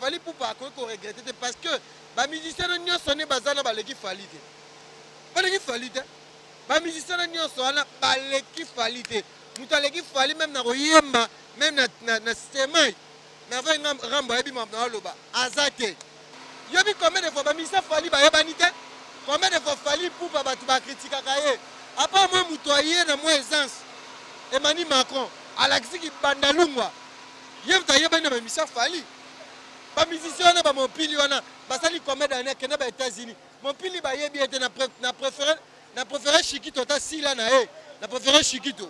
fallait pour pas qu'on regrette parce que les musiciens ne sont pas bazana baleki falite. Baleki falite. Les musiciens ne sont pas baleki falite. Mutaleki fali même na royema même na semai. Na va ramba ebi mabna loba. Azate. Yobi combien de fois les musiciens fali ba yabanite? Combien de fois fali pour pas batu ba critiquer kaye? Après moi mutoyer na moi essence. Emmanuel Macron alaxi ki bandalungwa. Yem ta yeba na ba musiciens fali. Ba musicien na ba mon pili wana basali combien d'années que na ba États-Unis. Mon pili ba yebi était na préféré Chiquito ta sila na e. Na préféré Chiquito.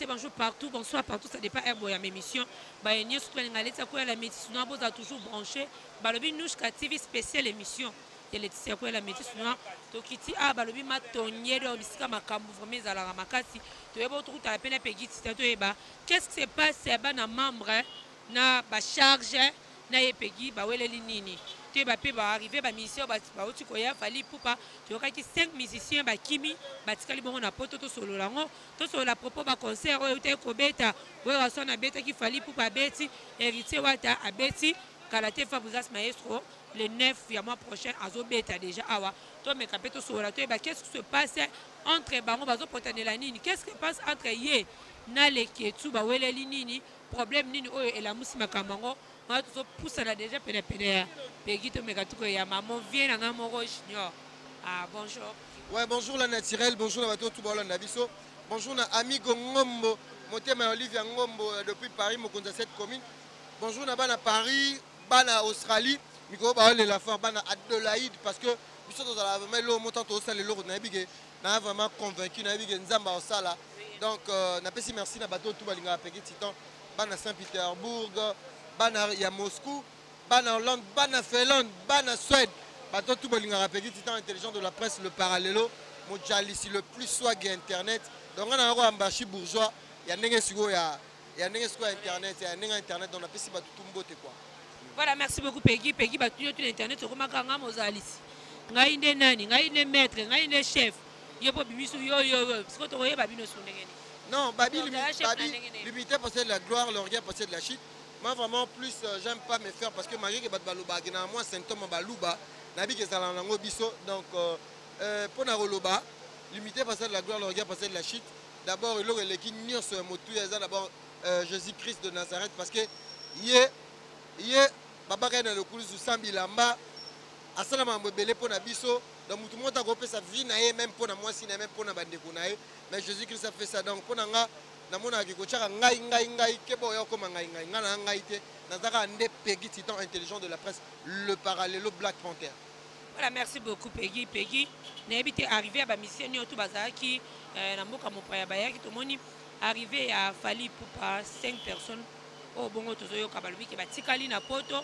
Bonjour partout, bonsoir partout, ça dépend de mon émission. La métis noire, vous avez toujours branché. Balobi Nouchka TV spéciale émission. Et les tissus la métis noire. Tokiti a balobi ma tonnier de bisika makambu vraiment à la makasi. Tu es beau tout à la peine peggy. Qu'est-ce qui se passe? C'est un membre na ba charge na peggy ba wele nini. Tu vas arriver à mission, tu koya fali poupa, tu auras 5 musiciens ba kimi, ba tikali bon na poto to solo lango, to solo la propos ba concert o te ko beta, we rason na beta ki fali poupa beti, héritier wata a beti, kalate fabuzas maestro le 9 ya mois prochain azo beta déjà awa. To me kapeto solo la to ba qu'est-ce qui se passe entre bango bazo potane la nini? Qu'est-ce qui se passe entre ye na le ketu ba wele nini? Problème nini o et la musima kamango? Pousse déjà pédé. Peggy to megatuko ya maman vient en amoro junior. Ah bonjour. Ouais, bonjour la naturelle, bonjour la bateau tout bolon nabiso. Bonjour na amigo Ngombo, motema Olivia Ngombo depuis Paris mo konza cette commune. Bonjour na bana Paris, bana Australie, miko ba le la faire bana Adelaide parce que biso to la vraiment lo montant to ça le loro na bigé. Na vraiment convaincu na bigé nzamba osala. Donc na pesi merci na bateau tout balinga Peggy Titan, bana Saint-Pétersbourg. Bana ya Moscou, bana Hollande, bana Finlande, bana Suède. Bateau tout le monde petit titan intelligent de la presse, le parallèlo, mon ici le plus swag internet. Donc on a un ambachi bourgeois, il y a internet, il y a internet, donc on a fait tout beauté quoi. Voilà, merci beaucoup Peggy. Peggy va tout internet, c'est comme un mosalis. Ngai ne nani, ngai ne maître, ngai ne chef. Yo po bibisu yo, parce que tu vois babino sundengeni. Non, Babi limité parce que la gloire, l'orgueil parce que de la shit. Moi vraiment plus j'aime pas me faire parce que Marie qui bat baluba gina moi symptôme baluba nabi que ça lango biso donc pour na roloba limité parce que la gloire le regard parce que la shit d'abord il aurait l'équipe nios motu ça d'abord Jésus-Christ de Nazareth parce que yé baba kana le kulu sambi lamba asala mambele pour na biso donc tout le monde a gopé sa vie na même pour na moi si na même pour na bande kunae mais Jésus-Christ a fait ça donc pour na namona ki kochaka ngai kebo yo koma ngai ngana ngai te nazaka nde Peggy Titan intelligent de la presse le parallèlo Black Panther. Voilà, merci beaucoup Peggy. Peggy n'habite arrivé à ba mission ni tout bazaki na mboka mopaya bayaki to moni arrivé à Fali pour pas 5 personnes au bongo tozoyo kabalobi ke batikali na poto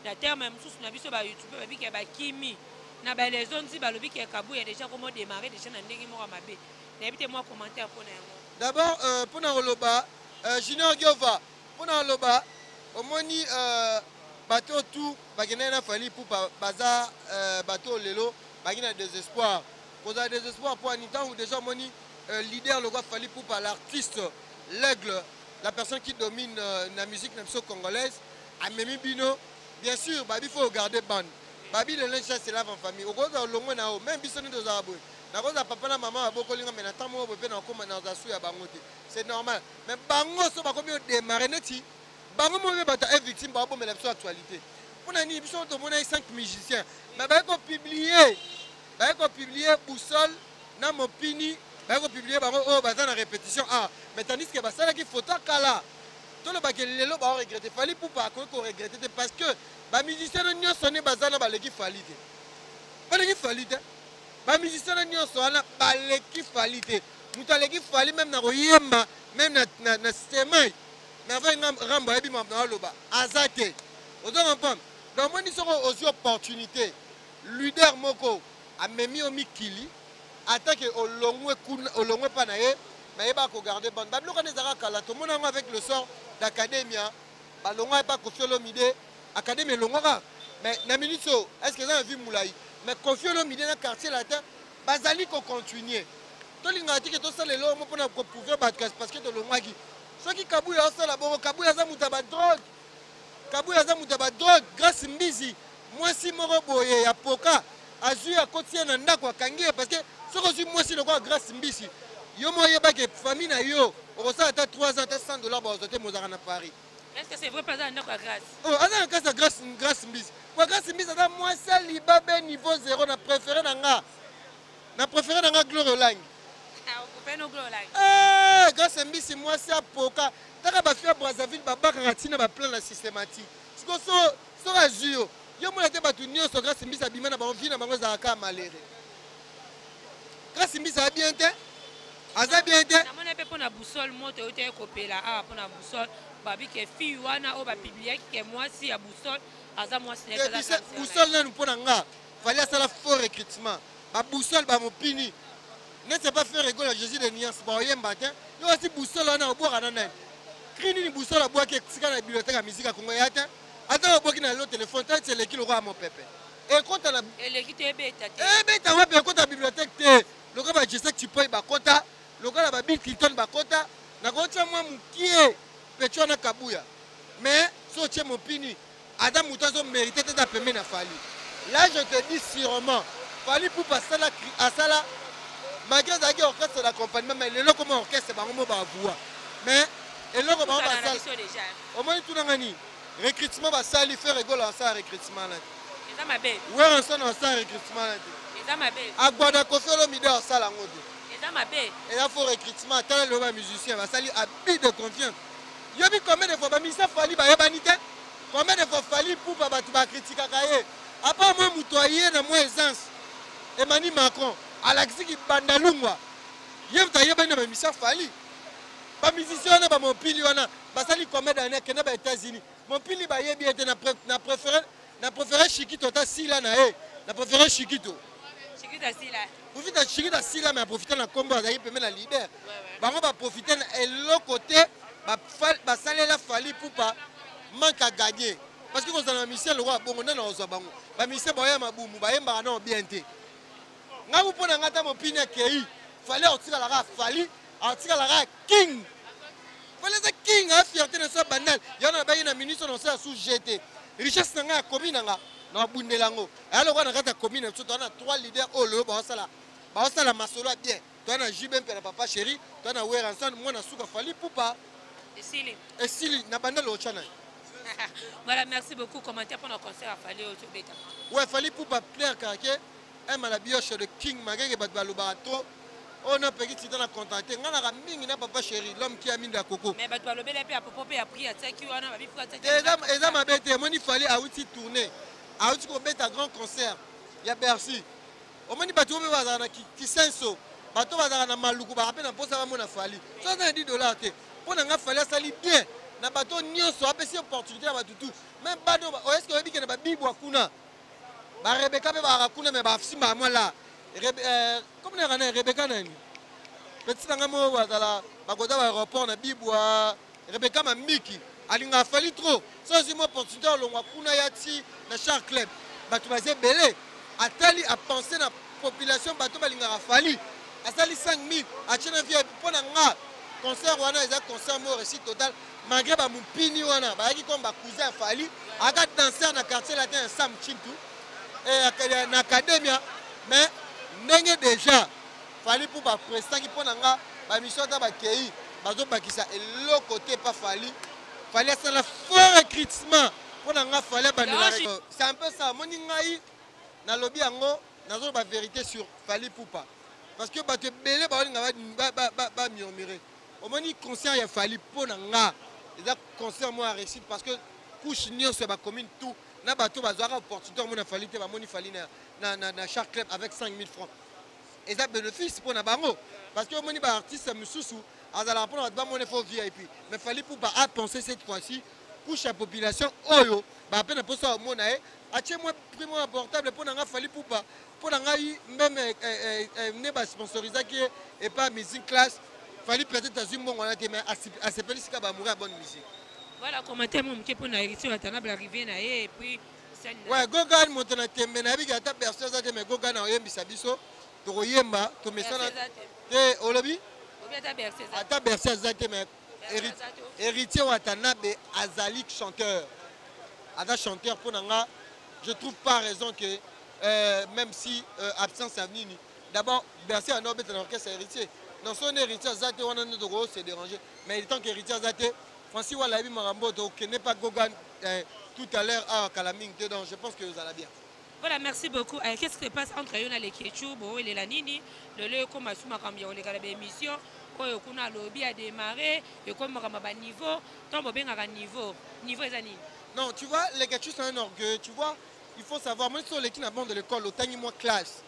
la terme même sous na biso ba YouTube ba biki ba kimi na ba les zones balobi ke kabu ya déjà comment démarrer déjà na ndenge mo mabe n'habite moi commentaire pour na yango. D'abord, pour Naroloba, Junior Giova, pour Naroloba, au moni bateau tout, bagena fali pour bazar bateau lelo, bagena désespoir. Vous avez désespoir pour Anita ou déjà moni leader le gars fali pour l'artiste, l'aigle, la personne qui domine la musique congolaise, Amemi Bino, bien sûr, il faut regarder ban. Babi le linge c'est là en famille. Au gros longo na o, même bisoni de Zarabou. Na koza papa na maman aboko linga mais na tamo bébé na koma na zasu ya bangote. C'est normal. Mais bango so ba komi démarrer neti. Bango mo be bata victime ba bo mais l'absolu actualité. Pour na ni biso to mona 5 musiciens. Mais ba ko publier. Ba ko publier Boussole na Mopini, ba ko publier bango oh ba na répétition ah. Mais tandis que ba sala ki photo kala. Tout le baquet lelo ba regretter fallait pour pas ko regretter parce que ba musicien no sonné bazana ba leki falite. Ba leki falite. Les musiciens sont baleki falite. Mutaleki fali même na royema même na semai mais avant Rambo et Bimam dans l'Oba. Azate. Vous avez compris? Donc, moi, nous avons aussi opportunité. Leader Moko a mis au Mikili. Attaque au long panaye. Mais il va regarder bon. Bablo quand les Arabes, tout le monde avec le sort d'académia. Balonga n'est pas confié l'omide. Académie Longora. Mais Naminiso, est-ce que vous avez vu Moulaï? Mais confié l'omide dans le quartier latin. Bazali qu'on continue. Tout le monde a dit que tout ça, les lois, on peut pouvoir battre parce que de l'omagi. Ceux qui Kabouya, ça là-bas, Kabouya, ça moutaba drogue. Kabouya, ça moutaba drogue. Grâce Mbizi. Moi, si Moro Boye, à Poka, à Zui, à Kotia, Nanda, quoi, Kangi, parce que ce que je moi, si le quoi, grâce Mbizi. Yo, moi, y'a pas que famille, na yo. On ça, à 3 ans, $100 pour acheter Mozart à Paris. Est-ce que c'est vrai, pas ça, grâce? Oh, à la grâce Mbizi. Quoi, grâce Mbizi, moi, ça, l'Ibabé niveau 0, na préféré Nanga. Na préféré Nanga Gloire Lang. Grâce à Mbizi, moi, c'est à Poka. Taka ba fia Brazzaville ba bakatina ba plan la systématique. Siko so azio. Yo mo late ba tunio so grâce Mbizi abima na ba envie na bango za ka malere. Grâce Mbizi a bien té. Aza bien té. Na mona pe pona boussole moto ote kopela a pona boussole babi ke fi wana o ba publier ke moi si ya boussole aza moi si na boussole na nous pona nga. Fallait ça la fort recrutement. Ba boussole ba mo pini. Ne c'est pas faire rigoler Jésus de nuance ba yemba té. Yo aussi boussole na obora na nani. Ni boussole à bois qui est dans la bibliothèque à musique à Congo. Attends, au bois qui n'a le téléphone, c'est l'équipe le roi à mon pépé. Et quand tu as la. Et l'équipe est bête. Eh bien, tu as la bibliothèque, le gars, je sais que tu peux y bakota. Le gars, la Bill Clinton bakota. Na gocha moi, mon qui est Petuana Kabouya. Mais, si tu es mon pini, Adam Moutazo méritait d'être appelé na Fali. Là, je te dis sûrement, Fali pour passer à ça là, malgré que l'orchestre d'accompagnement, mais le comment orchestre, c'est pas un mot à voir. Mais. Et là, on va au moins tout le monde. Recrutement va salir faire rigoler en ça recrutement là. Et ça ma belle. Ouais, on s'en en ça recrutement là. Et ça ma belle. À Guada Kofi le midi en ça là ngode. Et ça ma belle. Et là faut recrutement tant le musicien va salir à bide de confiance. Yo bi combien de fois ba misa fali ba yabanité? Combien de fois fali pour ba tu ba critiquer kaye? Après moi mutoyer na moi aisance. Emmanuel Macron, Alexis qui bandalungwa. Yem ta yeba na misa fali. Ba musicien na ba mon pili wana basali combien d'années que na ba États-Unis mon pili ba yebi était na préféré Chiquito ta sila na na préféré Chiquito sila vous vite Chiquito sila mais profiter na combo za yep mais na leader bango ba profiter et l'autre côté ba sali la fali pour pas manque à gagner parce que quand on a mission le roi bongo na ozo bango ba mission ba yema bumu ba yemba na bien té nga vous pona ngata mon pini kei fallait otira la fali article la king. Fallait que king a fierté de sa banal. Il y en a bien une ministre dans sa sous GT. Richesse n'a commune na bundelango. Alors on a gata commune surtout on a 3 leaders au le ba sala. Ba sala masolo bien. Toi na Jibem pe na papa chéri, toi na Weranson moi na suka fali poupa. Et Sili na banal au channel. Voilà, merci beaucoup commentaire pour notre concert à Fali au Beta. Ouais, fali poupa plaire kake. Un la bioche de king magage batbalu barato. On a payé dans la contenté. On a mis un papa chéri, l'homme qui a mis de la coco. Mais tu vas le bel à propos a pris à Tsaki, on a vu pour Tsaki. Et ça m'a bête, moi il fallait à outil tourner. À outil qu'on mette un grand concert. Il y a Bercy. Au moins il bateau qui senso. Bateau va dans Maloukou, va rappeler un poste à mon affali. $70. Pour un affali, ça lit bien. Na bateau nyon so apesi opportunité à tout. Même bado, est-ce que vous avez dit que na bibo akuna? Ba Rebecca be ba akuna mais ba fsima moi là. Comme on a Rebecca nani petit ngamo bazala bakoda ba aéroport na bibwa Rebecca mamiki alinga fali trop ça c'est moi opportunité longwa kuna yati na Shark Club batu bazé belé atali a penser na population batu balinga fali asali 5000 achena via pona nga concert wana eza concert mo réussite total malgré ba mupini wana ba yaki comme ba cousin fali aka danser na quartier latin Sam Chintu et na academia mais ndenge déjà fali pour ba prestant qui pona nga ba mission ta ba kei bazo bakisa et l'autre côté pas fali ça la fort recrutement pona nga fali bandela c'est un peu ça moni ngai na lobby yango nazo ba vérité sur fali poupa parce que ba te belé ba nga ba murmurer au moni concert ya fali pona nga les concert moi réussite parce que couche nion sur ba commune tout na bato bazwaka opportunité mona fali te ba moni fali na Shark Club avec 5000 francs. Et ça bénéfice pour na bango parce que moni ba artiste mususu azala pour na ba mon faut VIP mais fallait pour ba penser cette fois-ci couche la population oyo ba peine pour ça mona e atie moi primo portable pour nga fallait pour ba pour nga même ne ba sponsoriser qui et pas musique classe fallait peut-être azum bon on a mais à se pélisika ba mourir bonne musique. Voilà commentaire mon qui pour na héritier attenable arriver na et puis ouais Gogan montana tembe na bi ata personne za te mais Gogan na oyembisa biso to koyemba to mesana te olobi ata bercer za te mais héritier Watanabe azali chanteur ada chanteur pour nanga je trouve pas raison que même si absence à venir d'abord bercer en obet dans l'orchestre héritier dans son héritier za te wana ndo ko se déranger mais il tant qu'héritier za te Francis Walabi Marambo to n'est pas Gogan tout à l'heure à Kalaming donc je pense que vous allez bien. Voilà, merci beaucoup. Qu'est-ce qui se passe entre Yona et Ketchou, bon, et les Nini, le lieu comme à Soumakambia, on les émission, quand on a lobby à démarrer, et comme on a niveau, tant bien à niveau Zanini. Non, tu vois, les Ketchou sont un orgueil, tu vois, il faut savoir, moi, sur les qui n'abondent de l'école, au temps moins classe,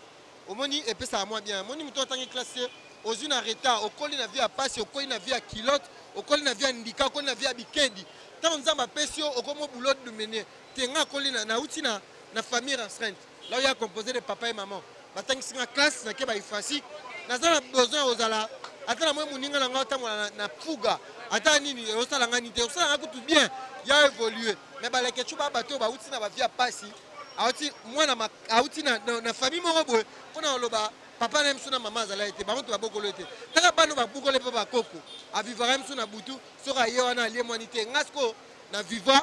au moni, et puis ça a moins bien, moni, mouton, tant classé, aux unes en retard, au col, il a passé, au col, il a kilote, au col, il a indica, au col, il a bikendi. Tant on a passé, au comme au boulot de mener, tenga, col, na outina. Na famille restreinte là où il y a composé de papa et maman batangi singa classe na ke ba ifasi nazana besoin ozala ata moi muninga na ngata na fuga ata nini osala ngani te osala ngako tout bien ya évoluer mais ba leke chuba bato ba uti na ba via pasi auti moi na auti na famille moko boy pona loba papa na msuna mama azala ete ba mutu ba bokolo ete taka bano ba bokolo pe ba koko a vivre msuna butu sora ye wana lié monité ngasko na viva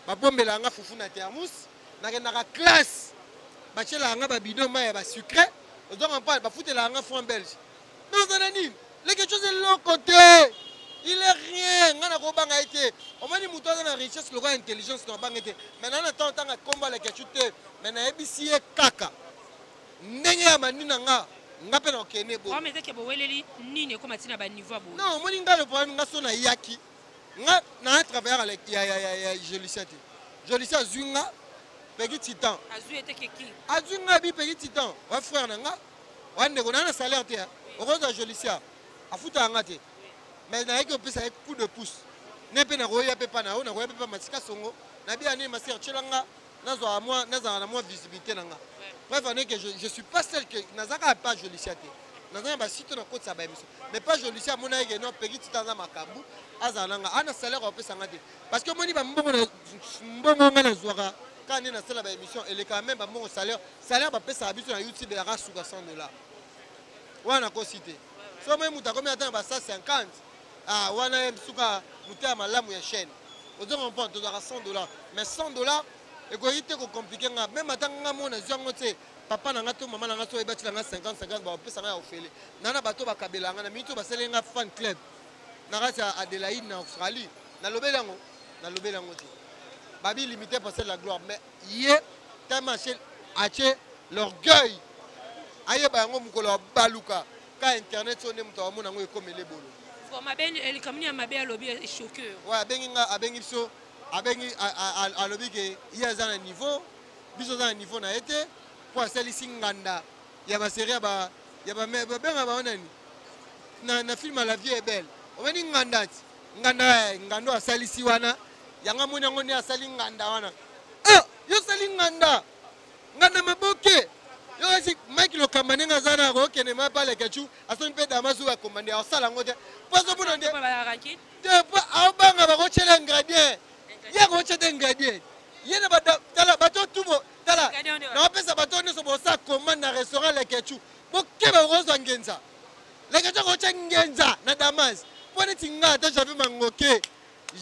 ba bombela nga fufu na thermos na classe bachela nga ba bidon ma ya ba sucré donc on parle ba foutela nga fond belge non zanani les quelque chose de l'autre côté il est rien nga na ko banga été on m'a dit muto na richesse le intelligence na banga été maintenant na temps tanga combat les quelque chose mais na ebisi kaka ndenge ya manina nga pe na okene bo mais que bo weleli nini ko matina ba niveau bo non moni nga le problème nga so na yaki nga na travailler avec ya Jolicia Zunga Peggy Titan. Azu nga bi Peggy Titan. Wa frère nanga. Wa ndeko na salaire te. Okoza Jolicia. Afuta nga te. Mais na yeke opesa coup de pouce. Nepe na roya pe pa na o na roya pe pa masika songo. Na bi ani maser chelanga nazwa moi nazana moi visibilité nanga. Bref, je suis pas celle que nazaka pas Jolicia te. Nazana ba site na côte sa ba émission. Mais pas Jolicia mona yeke non Peggy Titan za makambu. Azananga ana salaire opesa nga te. Parce que moni ba mbongo nga na zwaka. Quand on est dans la émission, elle est quand même un bon salaire. Salaire, on peut s'habituer sur YouTube et à $100. On a cité. Si on a combien de temps, 150. Ah, on a un malam ou une chaîne. On dit qu'on prend $100. Mais $100, et qu'on est compliqué. Même à temps, on a dit papa n'a pas maman n'a pas 50, on peut s'en aller au fêlé. Nana bateau va kabela, on a mis tout parce que un fan club. Nana c'est à Adélaïde en Australie. Na lobelango, Babi limité pour la gloire, mais hier, tellement acheté l'orgueil. Aïe, bango mukolo baluka. Quand internet sonne, muto amuna ngo comme les bolo. Pour ma ben, elle comme ni ma ben lobby est choqué. Ouais, abengi so, abengi a lobby que il y a un niveau, biso un niveau na été pour celle ici nganda. Il y a ma série ba, il y a ba ben ba onani. Na film La vie est belle. On va dire ngando a salisi wana. Yanga muna ngoni asali nganda wana yo sali nganda maboke yo asi Mike lo kamanenga zana ko kene mapa le kechu asoni pe damasu wa komande asala ngote pozo muna de pa abanga ba ko chela ingredient ya ko chete ingredient yena ba tala bato tubo tala na pesa bato ne so bo sa commande na restaurant le kechu bo ke ba rozo ngenza le kechu ko chengenza na damas pone tinga ta javi mangoke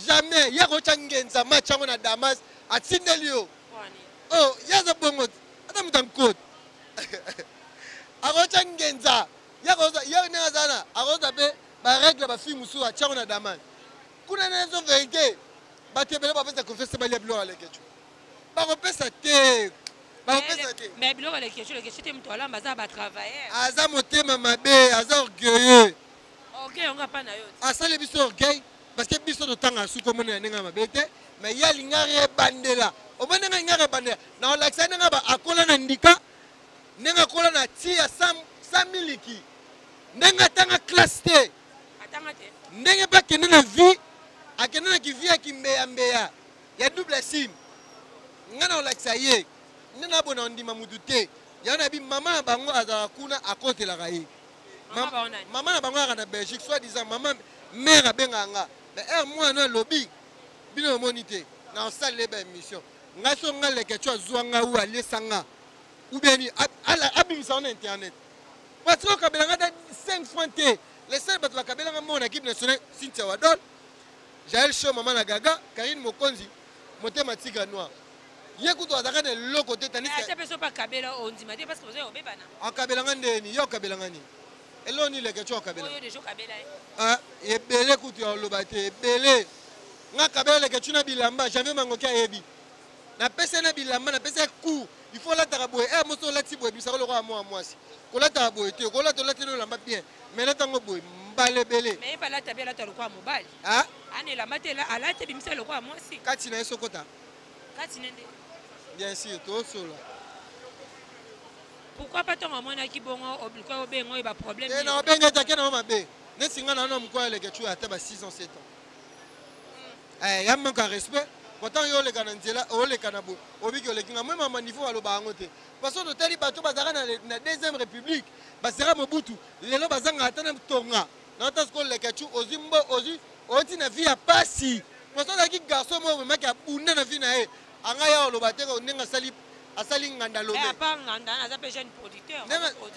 jamais ya ko changenza machango na Damas atsindelio oh yaza bongo ata mutankot ako changenza ya ko ya ne azana ako tabe ba règle ba fi musu achango na Damas kuna nezo vérité ba tebele ba pesa confesse ba leblo ale kechu ba ko pesa te ba ko pesa te mais bilo ale kechu le kechu te mto ala maza ba travailler aza motema mabe aza orgueilleux okay on ga pa na yo asale biso orgueil parce que biso de temps à sous comme on est nga mabete mais ya lingare bandela o bana ngare bandela na la xana nga ba akola na ndika nenga kola na tia 100 miliki nenga tanga classe te ndenge pa kende na vie akende na kivie akimbeya mbeya ya double sim ngana olakisa ye nena bona ndima mutu te yana bi mama na bango azala kuna akotelaka ye mama na bango aka na Belgique soit disant mama mère abenganga mais mwana lobi bino omoni te na osali ba émission nga so nga leke tu azwanga ou alesanga ou bien abimisa na internet parce que kabelanga da 5 francs te les seuls bato bakabelanga mon équipe nationale Cynthia Wadol Jaël Show mama na Gaga Karine Mokonzi Motema Tigre Noir yekuto azaka de loko te tandis que personne pas kabela on dit parce que vous avez obébana akabelanga ndeni yo kabelanga ni eloni leke tu akabela yo déjà kabela ebele kutu ya lobate ebele nga kabela leke tu na bilamba jamais mangoki ayebi na pese na bilamba na pese coup il faut la taraboe moso lati boye bisako loko amo amwasi kolata boye te kolata lati no lamba bien mais lata ngo boye mbale bele mais pas la tabela ta loko mobile ane la matela ala te bimisa loko amwasi kati na esokota kati nende bien sûr to solo pourquoi pas ton maman na ki bongo obliko obengo ba problème et na obenga ta kena mabe ne singa na no mko leke tu ata ba 6 ans 7 ans ya manka respect pourtant yo le kananzela o le kanabo obiki le kinga même à niveau aloba ngote parce que tali bato bazaka na deuxième république basera mobutu lelo bazanga atana tonga na tas ko le kachu ozimbo ozi oti na vie ya pasi parce que ki garçon mo maki abunda na vie na e anga ya oloba te ko nenga asali nganda lomé et pas nganda na za pe jeune producteur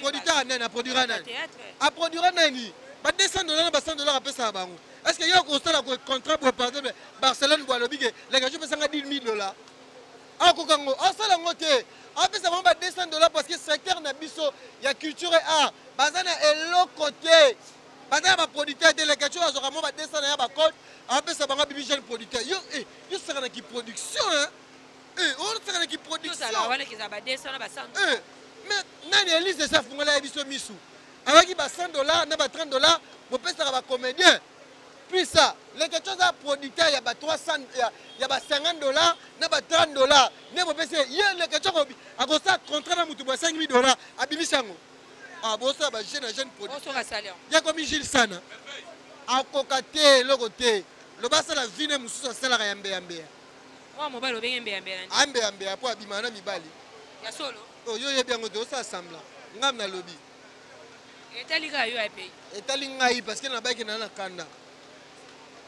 producteur na produira nani a produira nani ba $200 ba $100 a pesa bango. Est-ce que y a un contrat pour par exemple Barcelone pour le big les gars je peux $10,000 ah kokango ah ça la ngote ah pesa bango ba $200 parce que secteur na biso ya culture et art bazana elo côté bazana ba producteur de les gars tu azora mo ba $200 ya ba code ah pesa bango bibi jeune producteur yo sera na qui production hein on sera na qui production ça la wala ki za ba $200 ba $100 mais nani elise ça fungola ya biso misu avec $100 na ba $30 bo pesa ba comédien puis ça les quelque chose à producteur il y a ba 300 il y a ba $50 na ba $30 ne bo pesa ye les quelque chose a ko ça contrat na mutu ba $5,000 abibisango ah bo ça ba jeune producteur ya comme Gilles Sana a kokate lokote lo ba ça la vie ne mususu sala ya mbe moi mobile obenge mbe po abimana mibali ya solo yo ye bien ngoto ça sembla ngam na lobby etali ga yo ape etali ngai parce que na baki na kanda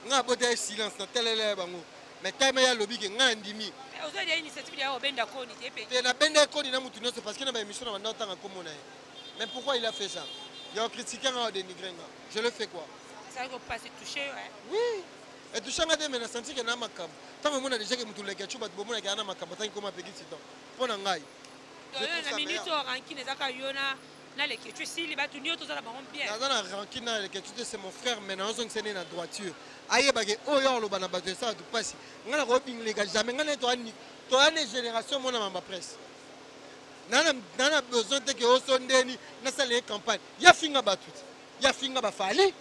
nga bote silence na telele bango mais time ya lobby ke nga ndimi ozo dia initiative ya obenda koni te na benda koni na mutu nyonso parce que na ba émission na banda tanga komona ye mais pourquoi il a fait ça il a critiqué nga dénigré nga je le fais quoi ça va passer toucher ouais oui et toucher nga de mais na senti que na makambo tango mona déjà que mutu leka chuba bomona ka na makambo tangi koma pekiti temps pona ngai na minute rankine zaka yona na les que tu si les batu nyoto za ba bien na rankine les que tu c'est mon frère mais na on c'est na droiture aye bage oyo lo bana bato ça tout passe ngana ko binglega jamais ngana to ani génération mona mamba presse nana besoin te que o sondeni na sale campagne ya finga batu ya finga ba fali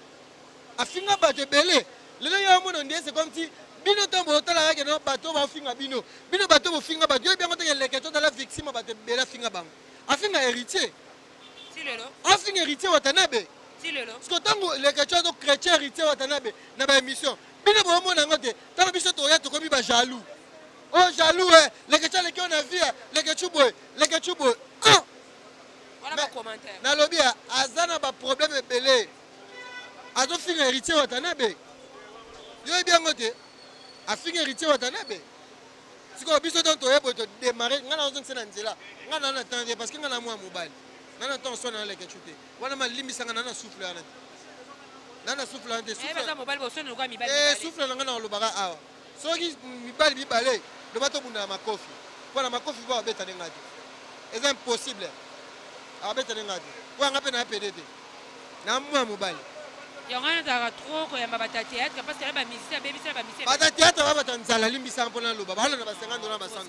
afinga bato belé le ya mona ndie c'est comme si bino tombo otala ke no bato ba finga bino bato bo finga bato yo bien ngote les que to la victime bato bela finga bango afinga héritier si lelo afinga héritier watanabe si lelo parce que tango les chrétiens do chrétien héritier watanabe na ba émission bino bo mona ngote tango biso to ya to komi ba jaloux oh jaloux les chrétiens les qui on a vu les que tu boy voilà ba commentaire na lobby azana ba problème belé azo finga héritier watanabe yo bien ngote afinga héritier watanabe siko biso donc to yebo to démarrer ngana on se na nzela ngana na attendre parce que ngana moi mobile ngana temps so na leke chute wana malimbisa ngana na souffle ana nana souffle ana souffle ça mobile bo so no kwa mibali souffle ngana olobaka awa soki mibali bibale do bato bunda makofi wana makofi ba beta ngati c'est impossible abeta ngati kwa ngape na PDT na moi mobile yongana za trop ko yamba bata théâtre parce que ba musicien baby ça ba musicien bata théâtre ba bata nzala limbisa mpona loba ba na ba $50 ba $100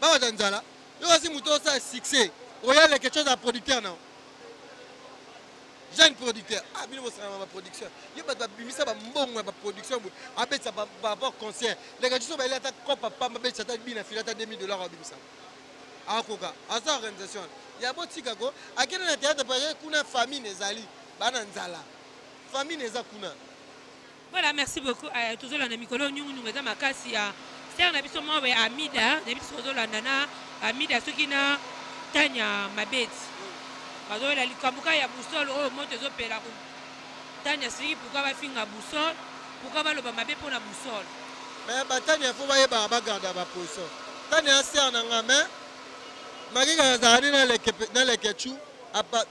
ba bata nzala yo asi muto sa succès oya le quelque chose à producteur non jeune producteur ah bino sera ma production yo ba bimisa ba mbongo ba production abetsa ba concert les gars so ba ile ata ko papa ba betsa ta bina filata $2,000 abimisa akoka asa organisation ya botika ko akena na théâtre pa kuna famille nezali bana nzala famille neza kuna. Voilà, merci beaucoup. Toujours la Namikolo, nous sommes à Kassia. C'est un habitant moi Amida, n'habite sur la nana, Amida, ceux qui n'a Tanya ma bête. Parce que la Likamuka ya boussole, oh, monte aux opéras. Tanya, c'est pourquoi va finir à boussole, pourquoi va le bamabé pour la boussole. Mais Tanya, il faut voir garder la position. Tanya, c'est un engagement. Marie Gazani dans les ketchou, n'a pas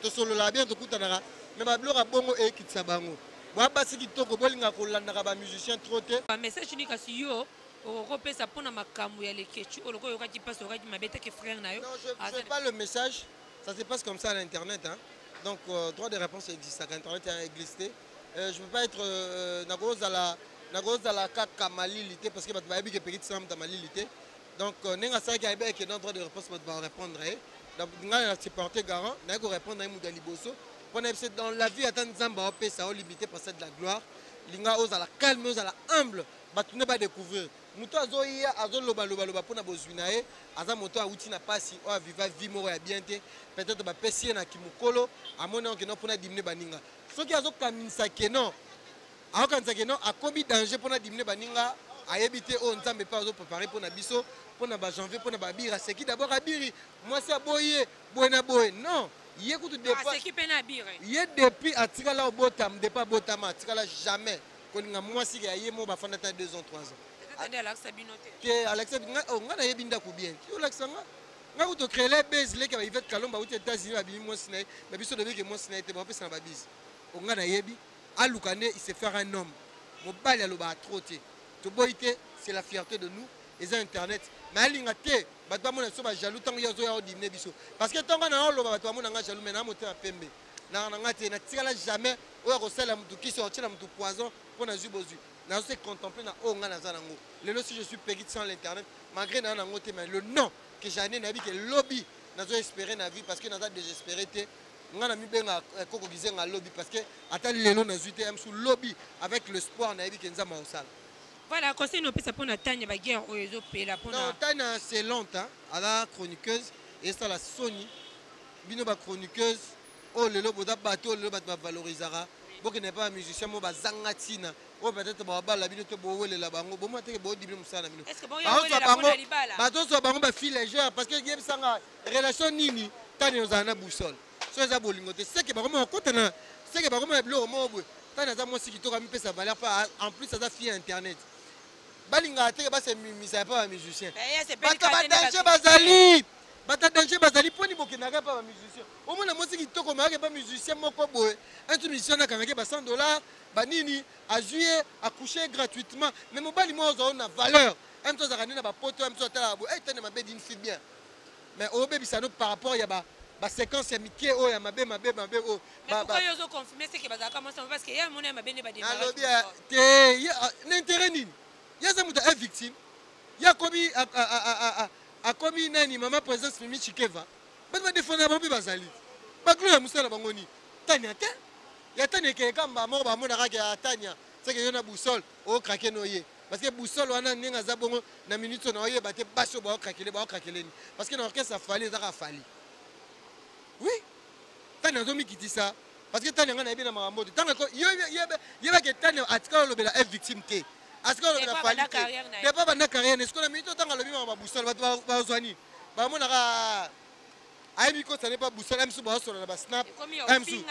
que solo la bien de Koutanara, mais ma blog a bongo et Kitsabango. Moi, parce que tu as musicien trop. Message unique à Sio, au repère ça pour ma camou et les ketchou, au logo qui passe au ma bête qui frère. Non, je ne fais pas le message, ça se passe comme ça à l'internet. Hein. Donc, droit de réponse existe, l'internet a existé. Je ne peux pas être dans la camalilité parce que je vais être petit dans malilité. Donc, nenga ça qui a été dans droit de réponse pour répondre. Donc, nga supporter garant, n'a pas répondre à Moudaliboso. Dans la vie, attendre Zamba ça a limité par cette de la gloire. Linga ose à la calme, ose à la humble. Tu ne pas découvrir. Muto azoia azo loba pour na bozuinae. Aza moto a outi na pasi o viva vie moro ya bien te. Peut-être ba pesi na kimukolo. Amona que non pour na diminuer baninga. Ce qui azo kamisa que non. A kanisa que non a commis danger pour na diminuer baninga. A éviter o nzambe pas azo préparer pour na biso. Pour na ba janvier pour na ba bira. C'est qui d'abord abiri. Moi c'est aboye, boyena boye. Non. Il y a depuis atikala au botam, depuis botam atikala jamais. Quand moi si il y a moi bafana 2 ans 3 ans. Que Alexa Binote, oh on a yebinda kubien. Qui Alexa nga? Nga uto créer les bases les qui va yvet kalomba aux États-Unis abi moi sinai, mais biso devait que moi sinai te ba pesa na babise. On nga na yebi, alukane il se faire un homme. Mon bal ya loba troté. To boité, c'est la fierté de nous. Et internet mais alinga te bato mona so ba jaloux tango yazo ya odimne biso parce que tango na oloba bato mona nga jaloux mais na moto ya pembe na nga te na tikala jamais o ko sala mutu ki so tila mutu poison pour na zu bozu na se contempler na o nga na za nango lelo si je suis pégé sans l'internet malgré na nango te mais le nom que j'en ai na bi que lobby na zo espérer na vie parce que na za désespéré te nga na mi benga koko gizenga lobby parce que atali lelo na zuite am sous lobby avec l'espoir na bi que nzama osala. Voilà, conseil nous peut pour la Tania baguerre au réseau la pour non Tania c'est longtemps à la chroniqueuse et ça la Sony bino ba chroniqueuse oh lelo boda bateau lelo bat valorisera bon que n'est pas musicien mo ba zangatina oh peut-être ba bala bino to bo wele la bango bon te bo dibino musana bino est-ce que bon ya wele la bango libala bato so bango ba fille légère parce que yeb sanga relation nini Tania ozana boussole so za bolingo te c'est que ba mo kotana c'est que ba mo blo mo bo Tania za mo siki to ka mi pesa valeur pas en plus ça fille internet balinga te ba se misa pas musicien danger bazali bata danger bazali poni bokenaka pas musicien au moins moi c'est kitoko mais pas musicien moko boye un musicien na kangaki ba $100 banini a jouer a coucher gratuitement mais mobali moi on a valeur même toi ça na ba poto même toi tala boye tane mabe d'une fille bien mais au bébé ça nous par rapport il y a ba séquence ya mikie o ya mabe o ba pourquoi yo zo confirmer c'est que bazaka comment ça parce que ya mona mabe ne ba démarrer te l'intérêt nini yaza muta est victime ya komi nani mama présence Mimi Chikeva ba va défendre ba bazali ba glo ya musala bangoni Tania te ya Tania ke kamba mo ba mona ka Tania c'est que yona boussole o craquer noyer parce que boussole wana ninga za bongo na minute na oye ba te baso ba craquer ni parce que na orchestre ça fallait ça fallait oui Tania zo mikiti ça parce que Tania ngana bien na mamodo tant que yeba ke Tania atika lobela est victime te est-ce qu'on a fallu que pas banda carrière est-ce qu'on a mis autant à l'objet ma boussole va zoani ba mona ka ai miko ça n'est pas boussole am suba sur la snap am su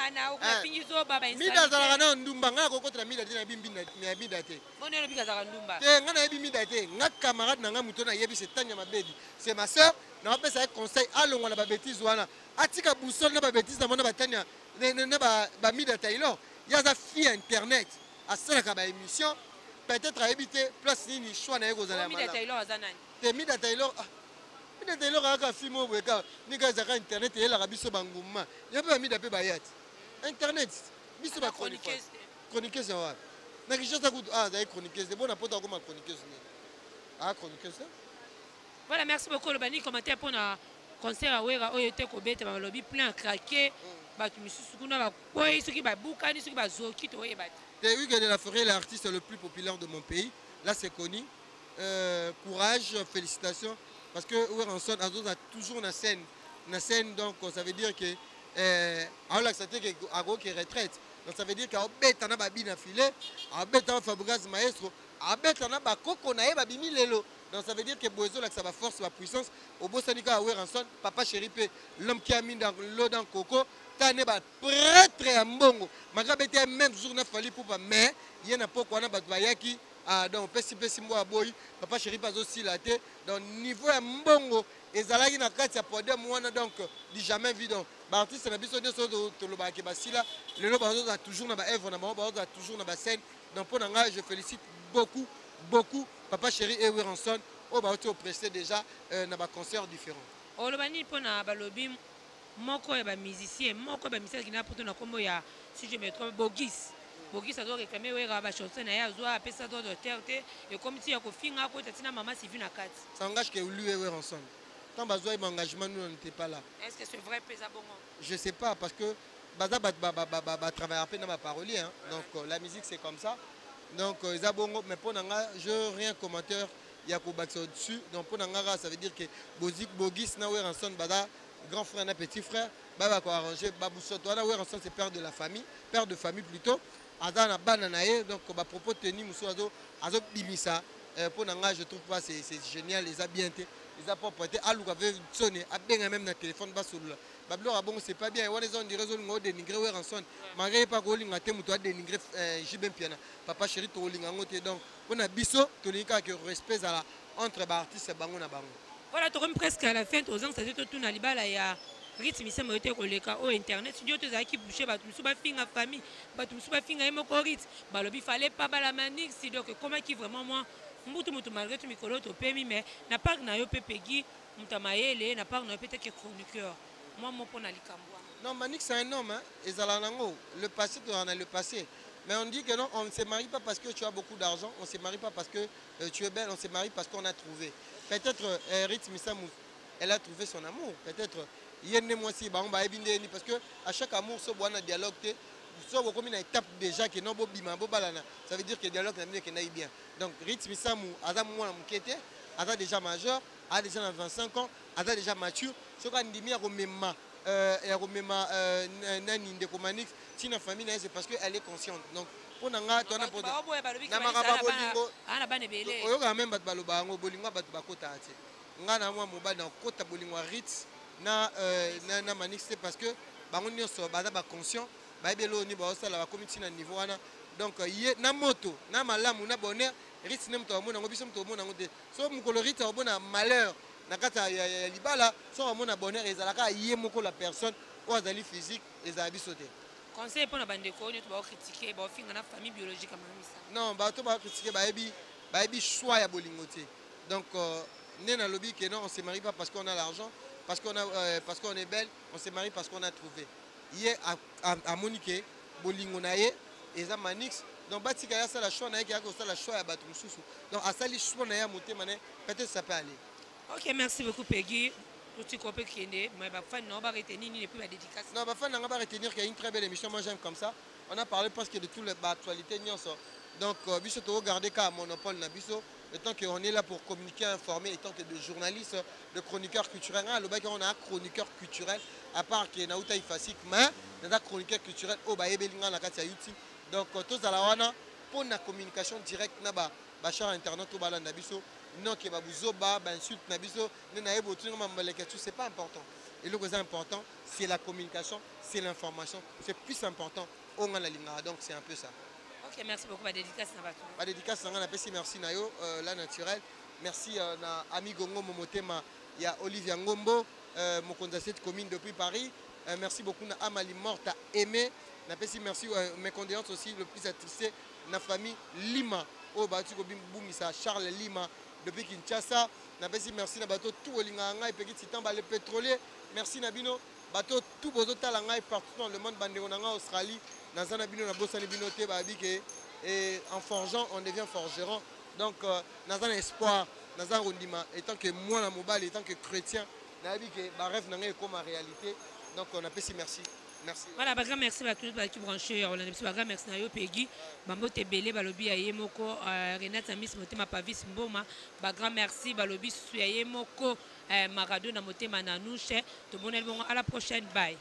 mida za kana ndumba nga ko kotra mida dina bimbi na mida te bonne lo bika za ndumba te nga na bimbi mida te nga camarade na nga muto na yebi c'est Tania Mabedi c'est ma sœur na pas ça conseil alongo na ba bêtise wana atika boussole na ba bêtise na mona ba Tania na ba mida Taylor ya za fille internet à ça ka ba émission peut-être à éviter place ni choix na yego za la Mida Taylor azanani te Mida Taylor Mida Taylor aka film o beka ni ka za internet et la biso banguma ya pe Mida pe bayat internet biso ba chroniqueuse wa na kisha ta ku za chroniqueuse de bona poto ko ma chroniqueuse ni chroniqueuse voilà merci beaucoup le bani commentaire pour na concert à wera oyo te ko bete ba lobby plein craquer ba tu misusu kuna ba boy ceux qui ba bukani ceux qui ba zoki to yeba. Hugues de la Forêt est l'artiste le plus populaire de mon pays. Là, c'est connu. Courage, félicitations. Parce que Oueranson a toujours une scène. Donc, ça veut dire que. Alors, c'était que Ago qui retraite. Donc ça veut dire qu'Abeta na babina filé, Abeta Fabregas Maestro, Abeta na bakoko na babimi lelo. Donc ça veut dire que Bozo là que ça va force sa puissance au Bosanika à Weranson, papa chéri l'homme qui a mis dans l'eau dans coco, tane ba prêtre à mbongo. Magabete même jour na fali pour pas mais il y en a pas quoi na batbayaki. Ah donc pesi moi boy, papa chéri pas aussi la tête. Donc niveau à mbongo ezalaki na kati ya podium wana donc di jamais vu donc ba artiste na biso nyonso to loba ke basila lelo bazo toujours na ba œuvre na bazo toujours na ba scène. Donc pour nga je félicite beaucoup papa chéri et Weranson au ba au presté déjà na ba concert différent. O lobani pona balobi moko ya ba musicien moko ba musicien qui na poto na kombo ya si je me trompe Bogis a doit réclamer Wera chanson na ya zo apesa do terre et comme si ya ko finga ko tatina maman Sylvie na kati. Ça engage que lui et Weranson. Tant bazo et engagement nous n'était pas là. Est-ce que c'est vrai pesa bongo? Je sais pas parce que baza travailler un peu dans ma parolier hein. Donc la musique c'est comme ça. Donc Zabongo mais pour nanga je rien commentaire il y a Kobaxo dessus. Donc pour nanga ça veut dire que Bogis na Weranson bada grand frère na petit frère baba ko arranger Babousoto na Weranson c'est père de la famille, père de famille plutôt. Adana bananaye donc ba propos tenu muso azo bimisa pour nanga je trouve pas c'est génial les a bien été les a pas prêté à l'ou avait sonné a bien même na téléphone bas solo bablo a bon c'est pas bien on les on dirait zone ngo dénigrer Weranson malgré pas ko linga te muto a dénigrer Jibem Piana papa chéri to linga ngote donc on a biso to linga que respect à la entre ba artiste bango na bango. Voilà to comme presque à la fin aux ans ça c'était tout na libala ya rythme ça moté koleka au internet studio to za ki boucher ba tout ba finga famille ba tout ba finga moko rythme ba lobi fallait pas ba la manix donc comment qui vraiment moi mutu malgré tout mikolo to pemi mais na pas na yo pepegi mutamayele na pas na peut-être que chroniqueur moi mon pona likambwa. Non Manix c'est un homme hein et Zalanango le passé tu en as le passé mais on dit que non on ne se marie pas parce que tu as beaucoup d'argent on se marie pas parce que tu es belle on se marie parce qu'on a trouvé peut-être rythme ça elle a trouvé son amour peut-être parce que à chaque amour ce bon dialogue comme une étape déjà que non ça veut dire que le dialogue n'est bien donc rythme Samou a déjà majeur a déjà 25 ans a déjà mature ce qu'on dit la famille c'est parce qu'elle est consciente donc pour nanga tu as na manix c'est parce que bango nyonso baza ba conscient ba ebelo ni ba osala ba comité na niveau wana donc ye na moto na malamu na bonheur risque nem to mona ngo biso to mona ngo de so mukolo rite obona malheur na kata ya libala so mona bonheur ezalaka ye moko la personne o azali physique ezala biso te conseil pour na bande ko nyoto ba critiquer ba finga na famille biologique amamisa non ba to ba critiquer ba ebi choix ya bolingo te donc nena lobby que non on se marie pas parce qu'on a l'argent parce qu'on est belle, on se marie parce qu'on a trouvé. Hier à Monique, Bolingo naé, et ça Manix. Donc Batika ya ça la choix naé qui a ça la choix à Batum Soussou. Donc à ça les choix naé à monter mané, peut-être ça peut aller. Ok, merci beaucoup Peggy. Tu comprends qu'il y a mais fan non va retenir ni plus la dédicace. Non, fan n'a pas retenir qu'il y a une très belle émission. Moi j'aime comme ça. On a parlé presque de toutes les actualités donc biso to regarder ka monopole na biso. Le temps qu'on est là pour communiquer, informer, étant que de journalistes, de chroniqueurs culturels, on a un chroniqueur culturel, à part qu'il y a un facile, mais on a un chroniqueur culturel, YouTube. Donc, tous à la wana, pour la communication directe, sur Internet, non, qui va vous insulte, c'est pas important. Et le plus important, c'est la communication, c'est l'information, c'est plus important. Donc, c'est un peu ça. Ok, merci beaucoup. Ma dédicace ma dédicace merci Nayo la naturelle merci na ami Gongo Momotema il y a Olivia Ngombo mon conseiller cette commune depuis Paris merci beaucoup na Amali Morta aimé merci mes condoléances aussi le plus attristé na famille Lima au batu ko bimisa Charles Lima depuis Kinshasa merci na bateau tout olinga ngai petit temps le pétrolier merci Nabino bateau tout bozo talanga partout dans le monde bandeko nanga Australie et en forgeant on devient forgeron donc dans un espoir dans un rondiment étant que moi la mobile étant que chrétien rêve n'a comme en réalité donc on appelle merci voilà bah grand merci à tous qui branché on a grand merci na yo Peggy bambo tebele balobi aye moko Renata Miss motema pavis mboma bah grand merci balobi su aye moko Maradona motema nanouche to bonel bon à la prochaine bye.